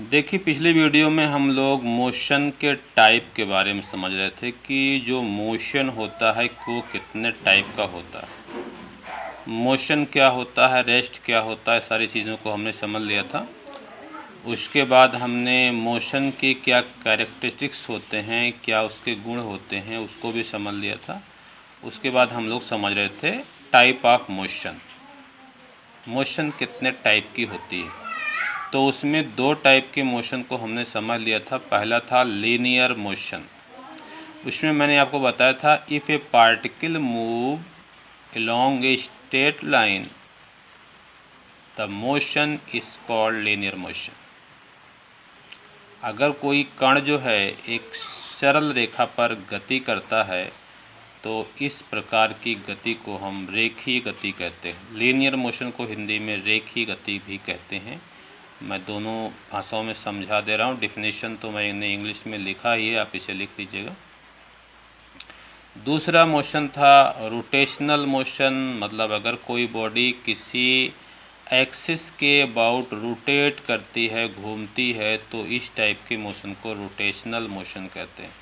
देखिए, पिछली वीडियो में हम लोग मोशन के टाइप के बारे में समझ रहे थे कि जो मोशन होता है वो कितने टाइप का होता है। मोशन क्या होता है, रेस्ट क्या होता है, सारी चीज़ों को हमने समझ लिया था। उसके बाद हमने मोशन के क्या कैरेक्टरिस्टिक्स होते हैं, क्या उसके गुण होते हैं, उसको भी समझ लिया था। उसके बाद हम लोग समझ रहे थे टाइप ऑफ मोशन, मोशन कितने टाइप की होती है। तो उसमें दो टाइप के मोशन को हमने समझ लिया था। पहला था लीनियर मोशन। उसमें मैंने आपको बताया था if A particle move along a straight line the motion is called linear motion. अगर कोई कण जो है एक सरल रेखा पर गति करता है तो इस प्रकार की गति को हम रेखीय गति कहते हैं। लीनियर मोशन को हिंदी में रेखीय गति भी कहते हैं। मैं दोनों भाषाओं में समझा दे रहा हूँ। डिफिनेशन तो मैंने इंग्लिश में लिखा ही है, आप इसे लिख लीजिएगा। दूसरा मोशन था रोटेशनल मोशन, मतलब अगर कोई बॉडी किसी एक्सिस के अबाउट रोटेट करती है, घूमती है, तो इस टाइप के मोशन को रोटेशनल मोशन कहते हैं।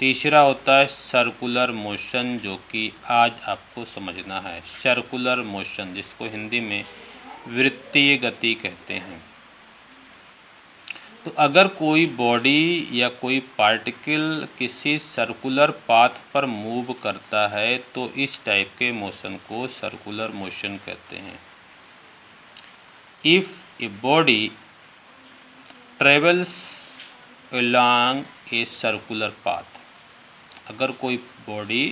तीसरा होता है सर्कुलर मोशन, जो कि आज आपको समझना है। सर्कुलर मोशन, जिसको हिंदी में वृत्तीय गति कहते हैं। तो अगर कोई बॉडी या कोई पार्टिकल किसी सर्कुलर पाथ पर मूव करता है तो इस टाइप के मोशन को सर्कुलर मोशन कहते हैं। If a body travels along a circular path, अगर कोई बॉडी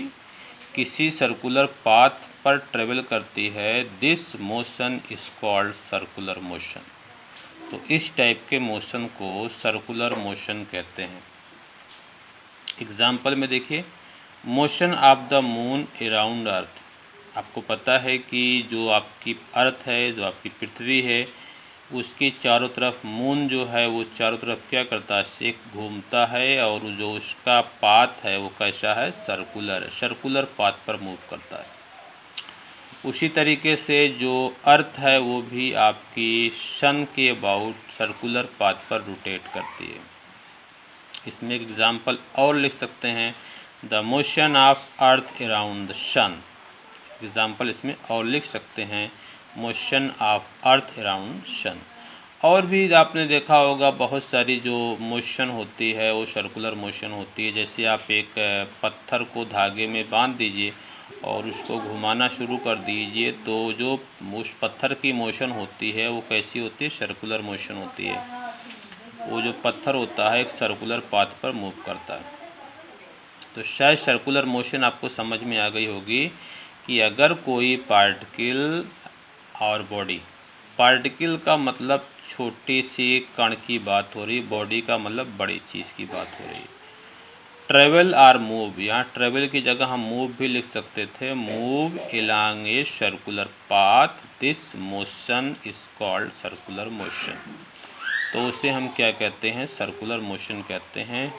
किसी सर्कुलर पाथ पर ट्रेवल करती है, this motion is called circular motion. तो इस टाइप के मोशन को सर्कुलर मोशन कहते हैं। एग्जाम्पल में देखिए, motion of the moon around earth. आपको पता है कि जो आपकी अर्थ है, जो आपकी पृथ्वी है, उसके चारों तरफ मून जो है वो चारों तरफ क्या करता है, एक घूमता है, और जो उसका पाथ है वो कैसा है, सर्कुलर है, सर्कुलर पाथ पर मूव करता है। उसी तरीके से जो अर्थ है वो भी आपकी सन के अबाउट सर्कुलर पाथ पर रोटेट करती है। इसमें एक एग्जाम्पल और लिख सकते हैं, the motion of earth around the sun. Example इसमें और लिख सकते हैं, motion of earth around sun. और भी आपने देखा होगा बहुत सारी जो मोशन होती है वो सर्कुलर मोशन होती है। जैसे आप एक पत्थर को धागे में बांध दीजिए और उसको घुमाना शुरू कर दीजिए, तो जो उस पत्थर की मोशन होती है वो कैसी होती है, सर्कुलर मोशन होती है। वो जो पत्थर होता है एक सर्कुलर पाथ पर मूव करता है। तो शायद सर्कुलर मोशन आपको समझ में आ गई होगी कि अगर कोई पार्टिकल और बॉडी, पार्टिकल का मतलब छोटी सी कण की बात हो रही, बॉडी का मतलब बड़ी चीज़ की बात हो रही। ट्रेवल आर मूव, यहाँ ट्रेवल की जगह हम मूव भी लिख सकते थे। Move along a circular path, this motion is called circular motion. तो उसे हम क्या कहते हैं, सर्कुलर मोशन कहते हैं।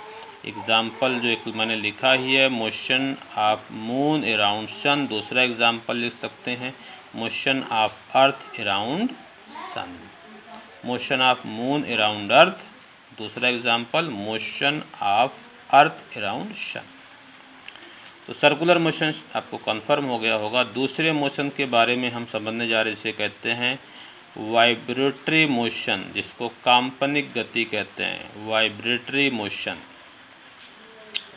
एग्जाम्पल जो एक मैंने लिखा ही है, motion of moon around sun. दूसरा एग्जाम्पल लिख सकते हैं, motion of earth around sun. Motion of moon around earth. दूसरा example, motion of earth around sun. तो सर्कुलर मोशन आपको कंफर्म हो गया होगा। दूसरे मोशन के बारे में हम समझने जा रहे हैं, जिसे कहते हैं वाइब्रेटरी मोशन, जिसको काल्पनिक गति कहते हैं। वाइब्रेटरी मोशन,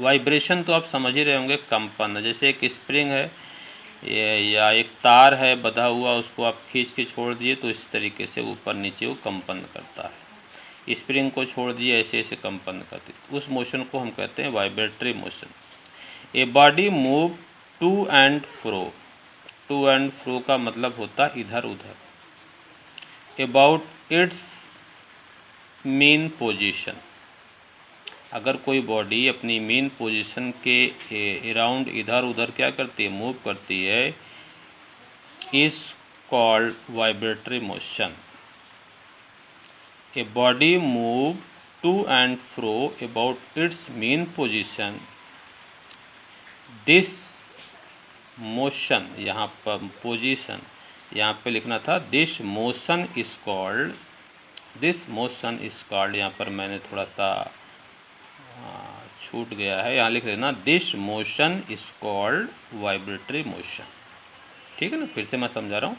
वाइब्रेशन तो आप समझ ही रहे होंगे, कंपन। जैसे एक स्प्रिंग है या एक तार है बंधा हुआ, उसको आप खींच के छोड़ दिए तो इस तरीके से ऊपर नीचे वो कंपन करता है। स्प्रिंग को छोड़ दिए, ऐसे ऐसे कंपन करती, उस मोशन को हम कहते हैं vibratory motion. A body move to and fro. To and fro का मतलब होता है इधर उधर। अबाउट इट्स मेन पोजीशन, अगर कोई बॉडी अपनी मेन पोजीशन के अराउंड इधर उधर क्या करती है, मूव करती है, is called vibratory motion. A body move to and fro about its main position, this motion, यहाँ पर पोजीशन यहाँ पे लिखना था, this motion is called this motion is called, यहाँ पर मैंने थोड़ा सा छूट गया है, यहाँ लिख लेना this motion is called vibratory motion. ठीक है ना, फिर से मैं समझा रहा हूँ।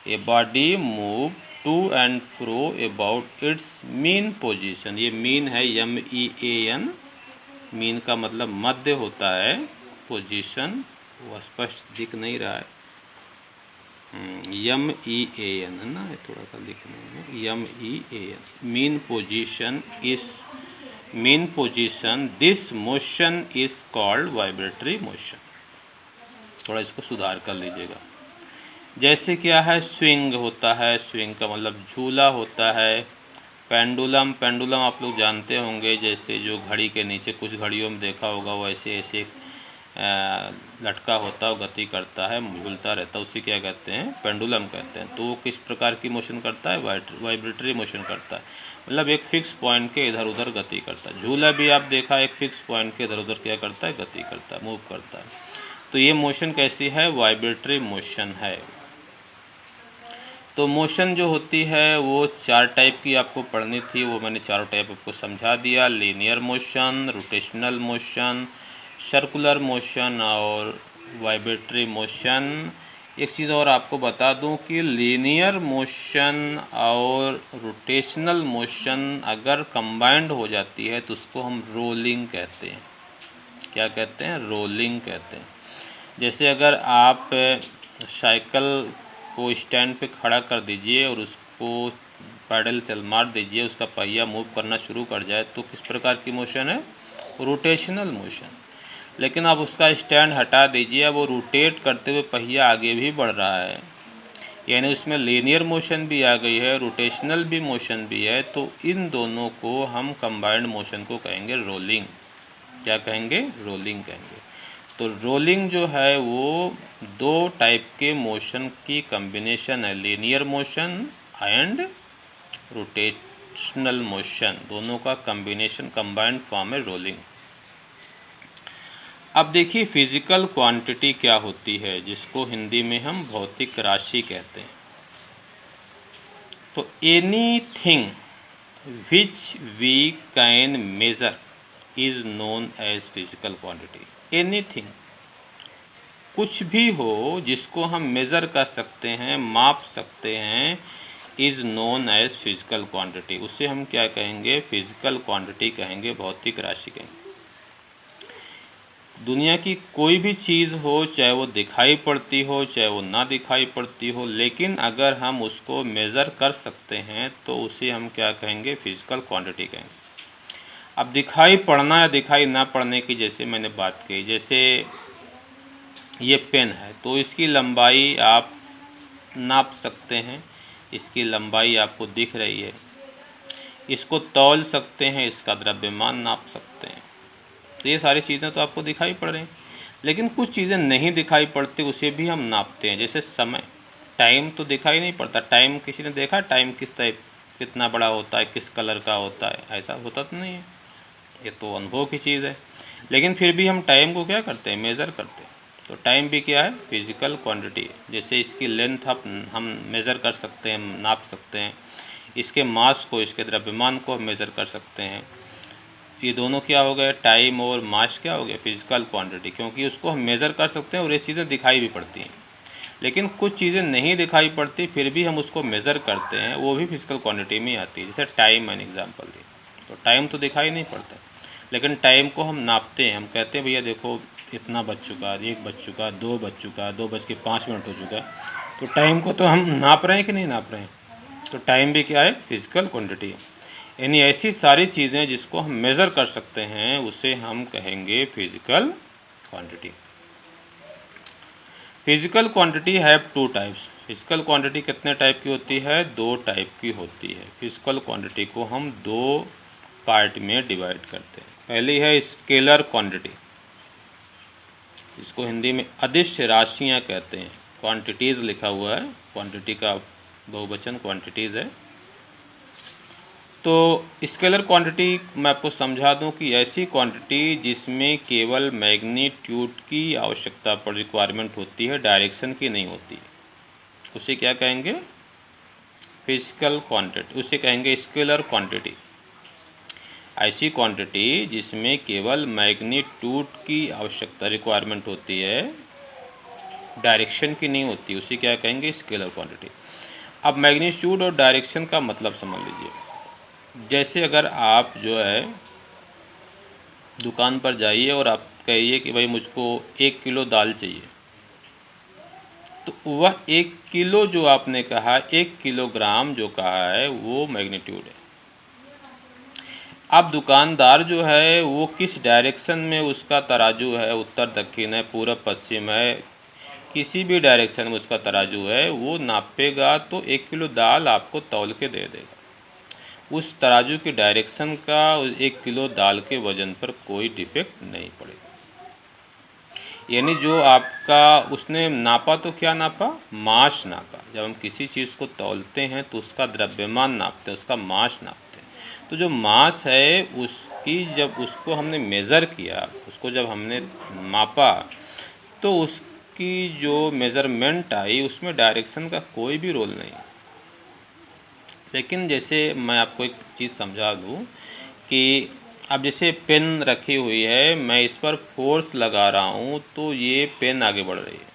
A body move to and fro about its mean position, ये मीन है MEAN, मीन का मतलब मध्य होता है, पोजीशन वो स्पष्ट दिख नहीं रहा है, MEAN है ना, थोड़ा सा लिखने में, MEAN mean position is mean position, this motion is called vibratory motion. थोड़ा इसको सुधार कर लीजिएगा। जैसे क्या है, स्विंग होता है, स्विंग का मतलब झूला होता है। पेंडुलम, पेंडुलम आप लोग जानते होंगे, जैसे जो घड़ी के नीचे कुछ घड़ियों में देखा होगा वैसे ऐसे लटका होता है, गति करता है, झूलता रहता है, उसी क्या कहते हैं, पेंडुलम कहते हैं। तो वो किस प्रकार की मोशन करता है, वाइब्रेटरी मोशन करता है, मतलब एक फिक्स पॉइंट के इधर उधर गति करता है। झूला भी आप देखा, एक फिक्स पॉइंट के इधर उधर क्या करता है, गति करता है, मूव करता है। तो ये मोशन कैसी है, वाइब्रेटरी मोशन है। तो मोशन जो होती है वो 4 टाइप की आपको पढ़नी थी, वो मैंने चारों टाइप आपको समझा दिया। Linear motion, rotational motion, circular motion और वाइब्रेटरी मोशन। एक चीज़ और आपको बता दूं कि लीनियर मोशन और रोटेशनल मोशन अगर कंबाइंड हो जाती है तो उसको हम रोलिंग कहते हैं। क्या कहते हैं, रोलिंग कहते हैं। जैसे अगर आप साइकिल को स्टैंड पे खड़ा कर दीजिए और उसको पैडल चल मार दीजिए, उसका पहिया मूव करना शुरू कर जाए, तो किस प्रकार की मोशन है, रोटेशनल मोशन। लेकिन आप उसका स्टैंड हटा दीजिए, अब वो रोटेट करते हुए पहिया आगे भी बढ़ रहा है, यानी उसमें लीनियर मोशन भी आ गई है, रोटेशनल भी मोशन भी है। तो इन दोनों को हम कंबाइंड मोशन को कहेंगे रोलिंग। क्या कहेंगे, रोलिंग कहेंगे। तो रोलिंग जो है वो 2 टाइप के मोशन की कॉम्बिनेशन है, linear motion and rotational motion, दोनों का कॉम्बिनेशन, कंबाइंड फॉर्म है रोलिंग। अब देखिए फिजिकल क्वांटिटी क्या होती है, जिसको हिंदी में हम भौतिक राशि कहते हैं। तो anything which we can measure is known as physical quantity. Anything, कुछ भी हो जिसको हम मेज़र कर सकते हैं, माप सकते हैं, is known as physical quantity, उसे हम क्या कहेंगे, फिजिकल क्वांटिटी कहेंगे, भौतिक राशि कहेंगे। दुनिया की कोई भी चीज़ हो, चाहे वो दिखाई पड़ती हो चाहे वो ना दिखाई पड़ती हो, लेकिन अगर हम उसको मेज़र कर सकते हैं तो उसे हम क्या कहेंगे, फिजिकल क्वांटिटी कहेंगे। अब दिखाई पड़ना या दिखाई ना पड़ने की जैसे मैंने बात की, जैसे ये पेन है तो इसकी लंबाई आप नाप सकते हैं, इसकी लंबाई आपको दिख रही है, इसको तौल सकते हैं, इसका द्रव्यमान नाप सकते हैं। तो ये सारी चीज़ें तो आपको दिखाई पड़ रही हैं, लेकिन कुछ चीज़ें नहीं दिखाई पड़ती, उसे भी हम नापते हैं। जैसे समय, टाइम तो दिखाई नहीं पड़ता, टाइम किसी ने देखा, टाइम किस टाइप, कितना बड़ा होता है, किस कलर का होता है, ऐसा होता तो नहीं है, ये तो अनुभव की चीज़ है। लेकिन फिर भी हम टाइम को क्या करते हैं, मेज़र करते हैं। तो टाइम भी क्या है, फिजिकल क्वांटिटी है। जैसे इसकी लेंथ हम मेज़र कर सकते हैं, नाप सकते हैं, इसके मास को, इसके द्रव्यमान को हम मेज़र कर सकते हैं। ये दोनों क्या हो गए, टाइम और मास क्या हो गया, फिजिकल क्वांटिटी, क्योंकि उसको हम मेज़र कर सकते हैं और ये चीज़ें दिखाई भी पड़ती हैं। लेकिन कुछ चीज़ें नहीं दिखाई पड़ती फिर भी हम उसको मेज़र करते हैं, वो भी फिजिकल क्वांटिटी में आती है। जैसे टाइम मैंने एग्जाम्पल दी, तो टाइम तो दिखाई नहीं पड़ता, लेकिन टाइम को हम नापते हैं, हम कहते हैं भैया देखो इतना बज चुका, 1 बज चुका, 2 बज चुका, 2:05 हो चुका। तो टाइम को तो हम नाप रहे हैं कि नहीं नाप रहे हैं। तो टाइम भी क्या है, फिजिकल क्वांटिटी है। यानी ऐसी सारी चीज़ें जिसको हम मेज़र कर सकते हैं उसे हम कहेंगे physical quantity. Physical quantity have 2 types. Physical quantity कितने टाइप की होती है, 2 टाइप की होती है। फिजिकल क्वांटिटी को हम 2 पार्ट में डिवाइड करते हैं। पहली है स्केलर क्वांटिटी, इसको हिंदी में अदिश्य राशियां कहते हैं। क्वांटिटीज़ लिखा हुआ है, क्वांटिटी का बहुवचन क्वांटिटीज़ है। तो स्केलर क्वांटिटी मैं आपको समझा दूं कि ऐसी क्वांटिटी जिसमें केवल मैग्नीट्यूड की आवश्यकता पर रिक्वायरमेंट होती है, डायरेक्शन की नहीं होती, उसे क्या कहेंगे, फिजिकल क्वांटिटी, उसे कहेंगे स्केलर क्वांटिटी। ऐसी क्वांटिटी जिसमें केवल मैग्नीट्यूड की आवश्यकता रिक्वायरमेंट होती है, डायरेक्शन की नहीं होती, उसे क्या कहेंगे? Scalar quantity. अब मैग्नीट्यूड और डायरेक्शन का मतलब समझ लीजिए। जैसे अगर आप जो है दुकान पर जाइए और आप कहिए कि भाई मुझको 1 किलो दाल चाहिए, तो वह 1 किलो जो आपने कहा, 1 किलोग्राम जो कहा है, वो मैग्नीट्यूड है। अब दुकानदार जो है वो किस डायरेक्शन में उसका तराजू है, उत्तर दक्षिण है, पूरब पश्चिम है, किसी भी डायरेक्शन में उसका तराजू है, वो नापेगा तो 1 किलो दाल आपको तौल के दे देगा। उस तराजू की डायरेक्शन का 1 किलो दाल के वजन पर कोई डिफेक्ट नहीं पड़ेगा। यानी जो आपका उसने नापा तो क्या नापा? मास नापा। जब हम किसी चीज़ को तौलते हैं तो उसका द्रव्यमान नापते हैं, उसका मास नापते हैं। तो जो मास है उसकी जब उसको हमने मेज़र किया, उसको जब हमने मापा, तो उसकी जो मेज़रमेंट आई उसमें डायरेक्शन का कोई भी रोल नहीं। लेकिन जैसे मैं आपको एक चीज़ समझा दूँ कि अब जैसे पेन रखी हुई है, मैं इस पर फोर्स लगा रहा हूँ तो ये पेन आगे बढ़ रही है,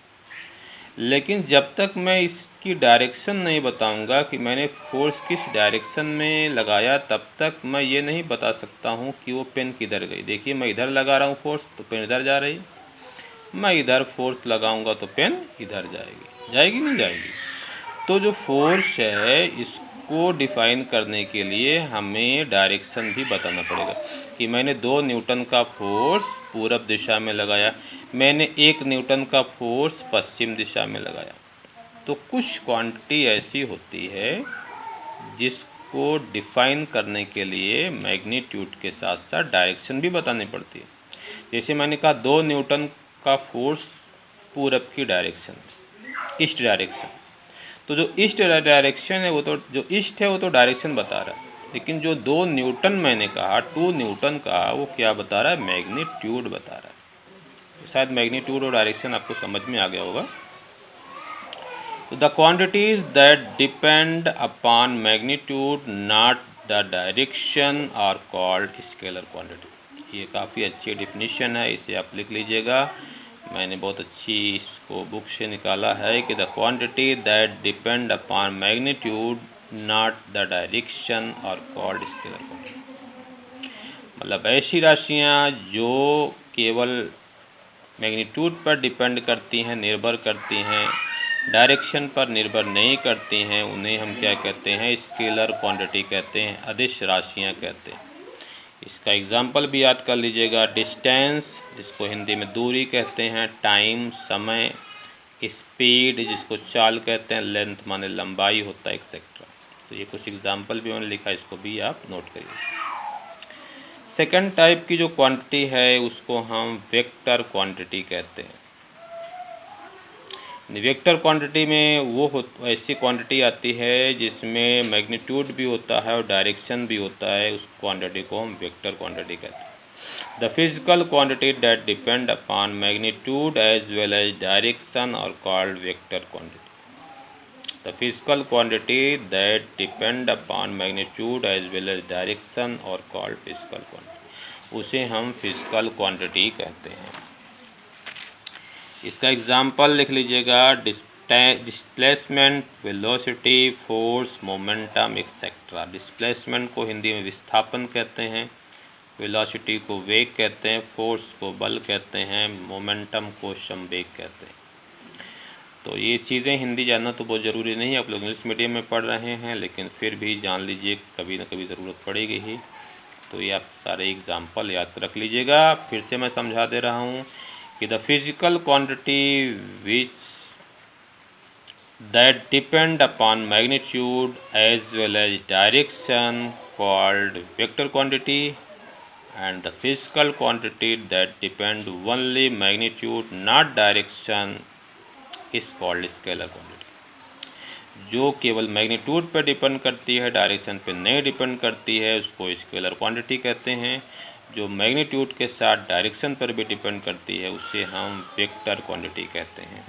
लेकिन जब तक मैं इसकी डायरेक्शन नहीं बताऊंगा कि मैंने फोर्स किस डायरेक्शन में लगाया, तब तक मैं ये नहीं बता सकता हूँ कि वो पेन किधर गई। देखिए मैं इधर लगा रहा हूँ फोर्स तो पेन इधर जा रही, मैं इधर फोर्स लगाऊंगा तो पेन इधर जाएगी, जाएगी नहीं जाएगी। तो जो फोर्स है इसको डिफाइन करने के लिए हमें डायरेक्शन भी बताना पड़ेगा कि मैंने 2 न्यूटन का फोर्स पूरब दिशा में लगाया, मैंने 1 न्यूटन का फोर्स पश्चिम दिशा में लगाया। तो कुछ क्वांटिटी ऐसी होती है जिसको डिफाइन करने के लिए मैग्नीट्यूड के साथ साथ डायरेक्शन भी बतानी पड़ती है। जैसे मैंने कहा 2 न्यूटन का फोर्स पूरब की डायरेक्शन, ईस्ट डायरेक्शन, तो जो ईस्ट डायरेक्शन है वो तो जो ईस्ट है वो तो डायरेक्शन बता रहा है, लेकिन जो 2 न्यूटन मैंने कहा, 2 न्यूटन का, वो क्या बता रहा है? मैग्नीट्यूड बता रहा है। तो शायद मैग्नीट्यूड और डायरेक्शन आपको समझ में आ गया होगा। तो the quantities that depend upon magnitude not the direction are called scalar quantity. ये काफ़ी अच्छी डिफिनीशन है, इसे आप लिख लीजिएगा। मैंने बहुत अच्छी इसको बुक से निकाला है कि the quantity that depend upon magnitude not the direction are called scalar quantity. मतलब ऐसी राशियाँ जो केवल मैग्नीट्यूड पर डिपेंड करती हैं, निर्भर करती हैं, डायरेक्शन पर निर्भर नहीं करती हैं, उन्हें हम क्या कहते हैं? स्केलर क्वांटिटी कहते हैं, अदिश राशियाँ कहते हैं। इसका एग्जाम्पल भी याद कर लीजिएगा। डिस्टेंस, जिसको हिंदी में दूरी कहते हैं, टाइम समय, स्पीड जिसको चाल कहते हैं, लेंथ माने लंबाई होता है, एक्सेट्रा। तो ये कुछ एग्जाम्पल भी मैंने लिखा, इसको भी आप नोट करिए। सेकंड टाइप की जो क्वांटिटी है उसको हम वेक्टर क्वांटिटी कहते हैं। वेक्टर क्वांटिटी में वो ऐसी क्वांटिटी आती है जिसमें मैग्नीट्यूड भी होता है और डायरेक्शन भी होता है, उस क्वांटिटी को हम वेक्टर क्वांटिटी कहते हैं। The physical quantity that depend upon magnitude as well as direction are called vector quantity. The physical quantity that depend upon magnitude as well as direction are called physical quantity, उसे हम physical quantity कहते हैं। इसका example लिख लीजिएगा। Displacement, velocity, force, momentum etcetera. Displacement को हिंदी में विस्थापन कहते हैं, वेलोसिटी को वेग कहते हैं, फोर्स को बल कहते हैं, मोमेंटम को संवेग कहते हैं। तो ये चीज़ें हिंदी जानना तो बहुत ज़रूरी नहीं है, आप लोग इंग्लिश मीडियम में पढ़ रहे हैं, लेकिन फिर भी जान लीजिए, कभी ना कभी ज़रूरत पड़ेगी ही। तो ये आप सारे एग्जाम्पल याद रख लीजिएगा। फिर से मैं समझा दे रहा हूँ कि the physical quantity which that depend upon magnitude as well as direction called vector quantity, and the physical quantity that depend only magnitude not direction is called scalar quantity। जो केवल मैग्नीट्यूड पर डिपेंड करती है, direction पर नहीं depend करती है, उसको स्केलर क्वांटिटी कहते हैं। जो मैग्नीट्यूड के साथ डायरेक्शन पर भी डिपेंड करती है उसे हम वेक्टर क्वांटिटी कहते हैं।